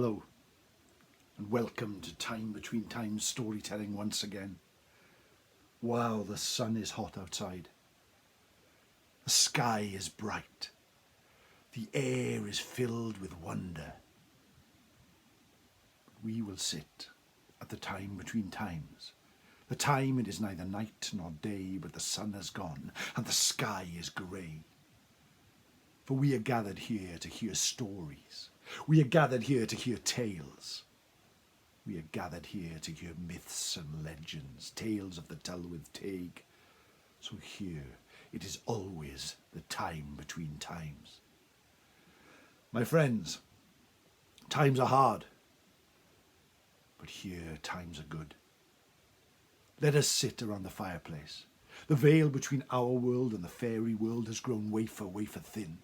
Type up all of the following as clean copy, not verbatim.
Hello, and welcome to Time Between Times storytelling once again. Wow, the sun is hot outside. The sky is bright. The air is filled with wonder. We will sit at the time between times. The time it is neither night nor day, but the sun has gone, and the sky is grey. For we are gathered here to hear stories. We are gathered here to hear tales. We are gathered here to hear myths and legends, tales of the Tylwyth Teg. So here it is always the time between times. My friends, times are hard, but here times are good. Let us sit around the fireplace. The veil between our world and the fairy world has grown wafer thin.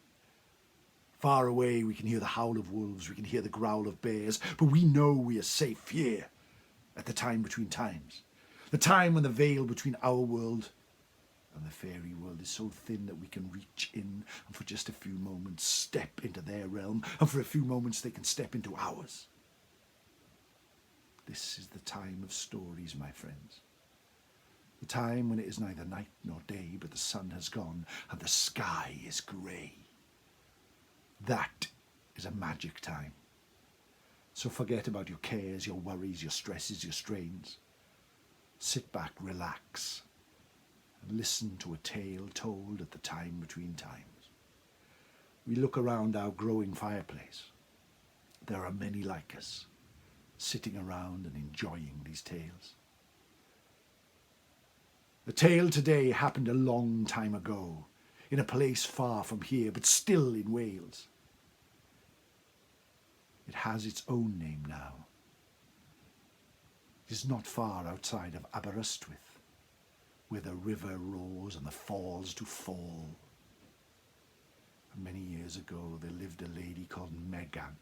Far away we can hear the howl of wolves, we can hear the growl of bears, but we know we are safe here at the time between times. The time when the veil between our world and the fairy world is so thin that we can reach in and for just a few moments step into their realm, and for a few moments they can step into ours. This is the time of stories, my friends. The time when it is neither night nor day, but the sun has gone and the sky is grey. That is a magic time. So forget about your cares, your worries, your stresses, your strains. Sit back, relax, and listen to a tale told at the time between times. We look around our growing fireplace. There are many like us, sitting around and enjoying these tales. The tale today happened a long time ago, in a place far from here, but still in Wales. It has its own name now. It is not far outside of Aberystwyth, where the river roars and the falls do fall. And many years ago there lived a lady called Megan.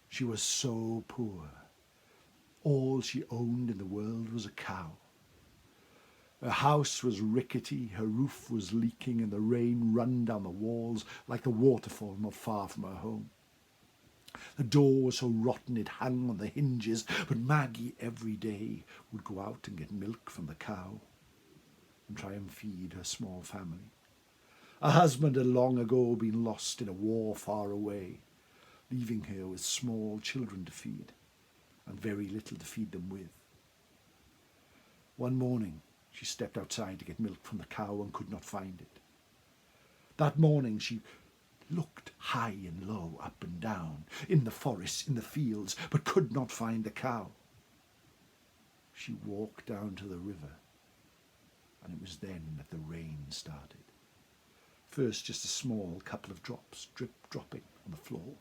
She was so poor. All she owned in the world was a cow. Her house was rickety, her roof was leaking, and the rain ran down the walls like the waterfall not far from her home. The door was so rotten it hung on the hinges, but Maggie every day would go out and get milk from the cow and try and feed her small family. Her husband had long ago been lost in a war far away, leaving her with small children to feed and very little to feed them with. One morning she stepped outside to get milk from the cow and could not find it. That morning she looked high and low, up and down, in the forests, in the fields, but could not find the cow. She walked down to the river, and it was then that the rain started. First just a small couple of drops, dropping on the floor.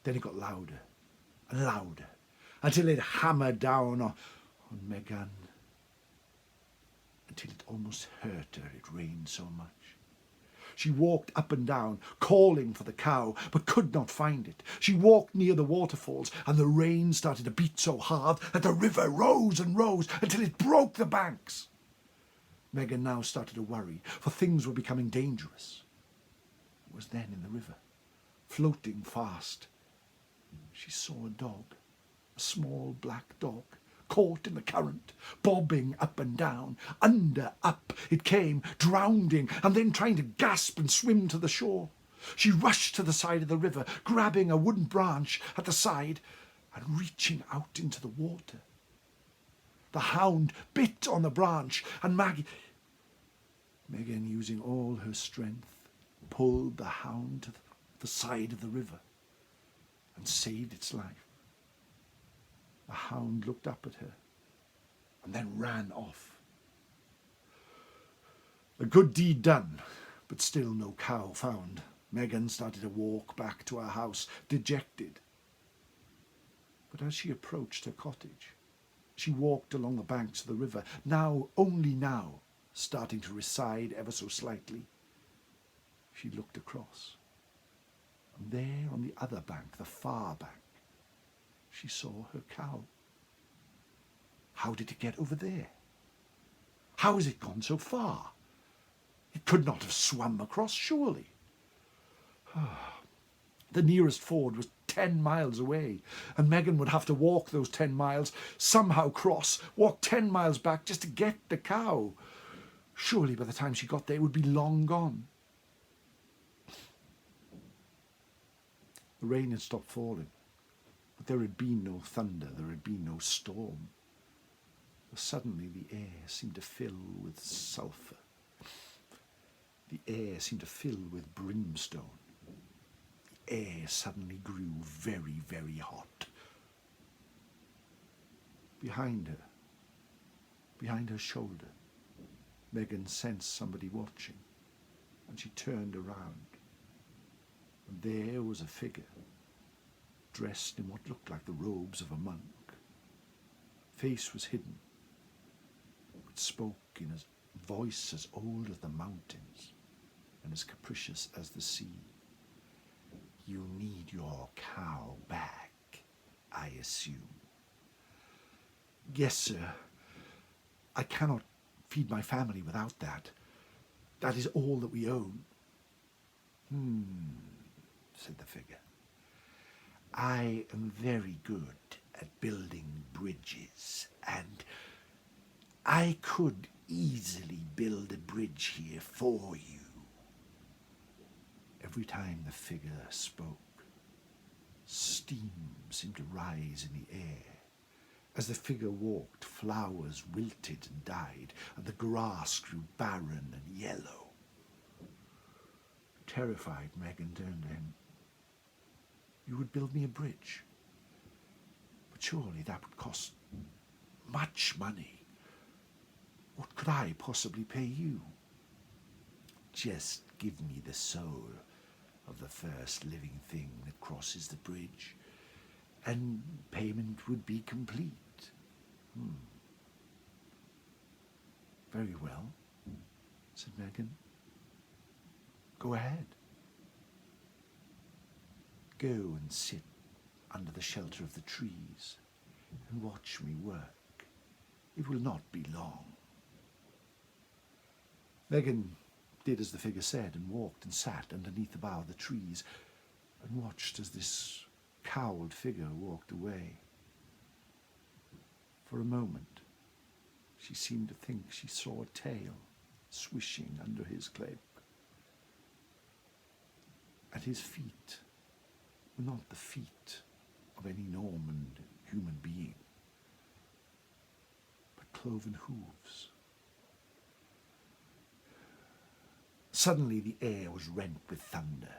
Then it got louder and louder, until it hammered down on Megan, until it almost hurt her, it rained so much. She walked up and down, calling for the cow, but could not find it. She walked near the waterfalls, and the rain started to beat so hard that the river rose and rose until it broke the banks. Megan now started to worry, for things were becoming dangerous. It was then in the river, floating fast. She saw a dog, a small black dog, caught in the current, bobbing up and down. Up it came, drowning, and then trying to gasp and swim to the shore. She rushed to the side of the river, grabbing a wooden branch at the side and reaching out into the water. The hound bit on the branch, and Megan, using all her strength, pulled the hound to the side of the river and saved its life. The hound looked up at her and then ran off. A good deed done, but still no cow found. Megan started to walk back to her house, dejected. But as she approached her cottage, she walked along the banks of the river, only now, starting to recede ever so slightly. She looked across, and there on the other bank, the far bank, she saw her cow. How did it get over there? How has it gone so far? It could not have swum across, surely. The nearest ford was 10 miles away, and Megan would have to walk those 10 miles, somehow cross, walk 10 miles back just to get the cow. Surely by the time she got there, it would be long gone. The rain had stopped falling, but there had been no thunder, there had been no storm. But suddenly the air seemed to fill with sulphur. The air seemed to fill with brimstone. The air suddenly grew very, very hot. Behind her shoulder, Megan sensed somebody watching, and she turned around. And there was a figure, dressed in what looked like the robes of a monk. Face was hidden, but spoke in a voice as old as the mountains and as capricious as the sea. You need your cow back, I assume. Yes, sir. I cannot feed my family without that. That is all that we own. Said the figure. I am very good at building bridges, and I could easily build a bridge here for you. Every time the figure spoke, steam seemed to rise in the air. As the figure walked, flowers wilted and died, and the grass grew barren and yellow. Terrified, Megan turned to him. You would build me a bridge, but surely that would cost much money. What could I possibly pay you? Just give me the soul of the first living thing that crosses the bridge, and payment would be complete. Very well, said Megan. Go ahead. Go and sit under the shelter of the trees and watch me work. It will not be long. Megan did as the figure said and walked and sat underneath the bough of the trees and watched as this cowled figure walked away. For a moment, she seemed to think she saw a tail swishing under his cloak. At his feet were not the feet of any Norman human being, but cloven hooves. Suddenly the air was rent with thunder.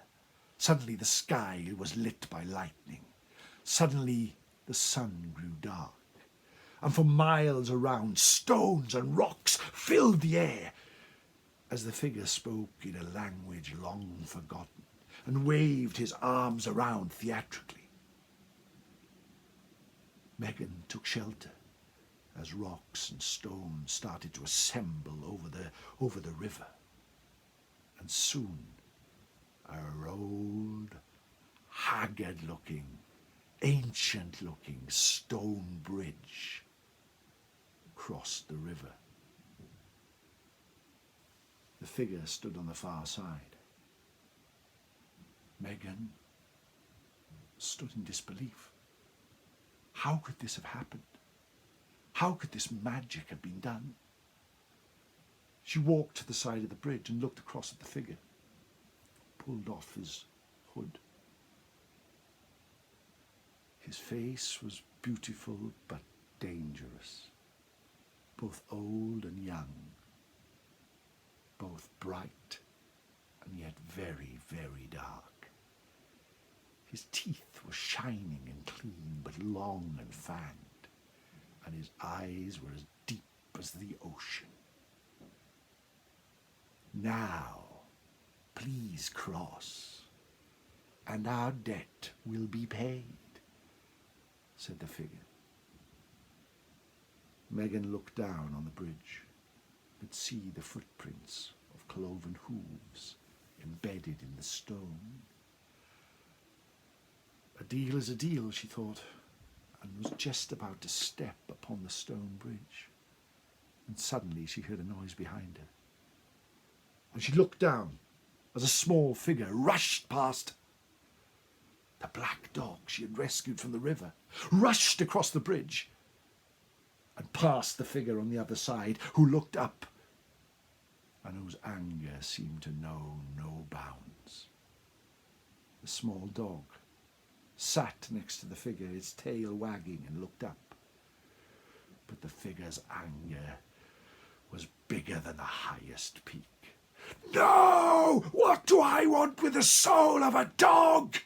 Suddenly the sky was lit by lightning. Suddenly the sun grew dark. And for miles around, stones and rocks filled the air as the figure spoke in a language long forgotten and waved his arms around theatrically. Megan took shelter as rocks and stones started to assemble over the river. And soon a old, haggard-looking, ancient-looking stone bridge crossed the river. The figure stood on the far side. Megan stood in disbelief. How could this have happened? How could this magic have been done? She walked to the side of the bridge and looked across at the figure, pulled off his hood. His face was beautiful but dangerous, both old and young, both bright and yet very, very dark. His teeth were shining and clean, but long and fanged, and his eyes were as deep as the ocean. Now, please cross, and our debt will be paid, said the figure. Megan looked down on the bridge, could see the footprints of cloven hooves embedded in the stone. A deal is a deal, she thought, and was just about to step upon the stone bridge. And suddenly she heard a noise behind her. And she looked down as a small figure rushed past. The black dog she had rescued from the river rushed across the bridge and past the figure on the other side, who looked up and whose anger seemed to know no bounds. The small dog sat next to the figure, its tail wagging, and looked up. But the figure's anger was bigger than the highest peak. "No! What do I want with the soul of a dog?"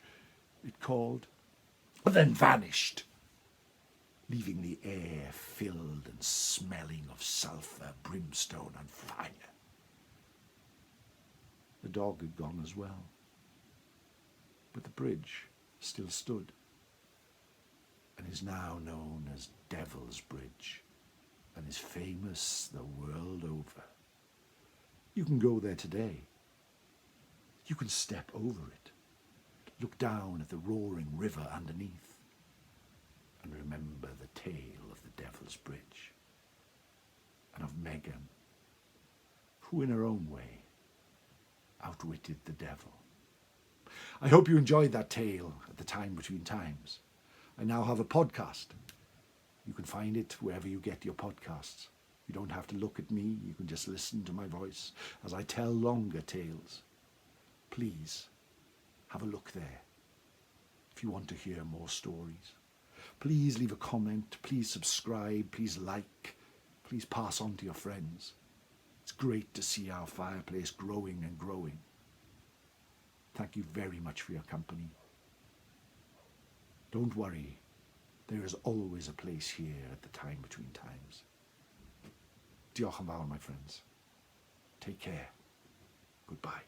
it called, and then vanished, leaving the air filled and smelling of sulphur, brimstone, and fire. The dog had gone as well, but the bridge still stood, and is now known as Devil's Bridge, and is famous the world over. You can go there today. You can step over it, look down at the roaring river underneath, and remember the tale of the Devil's Bridge, and of Megan, who in her own way outwitted the devil. I hope you enjoyed that tale at the Time Between Times. I now have a podcast. You can find it wherever you get your podcasts. You don't have to look at me, you can just listen to my voice as I tell longer tales. Please have a look there if you want to hear more stories. Please leave a comment, please subscribe, please like, please pass on to your friends. It's great to see our fireplace growing and growing. Thank you very much for your company. Don't worry, there is always a place here at the Time Between Times. Diolch yn fawr, my friends. Take care. Goodbye.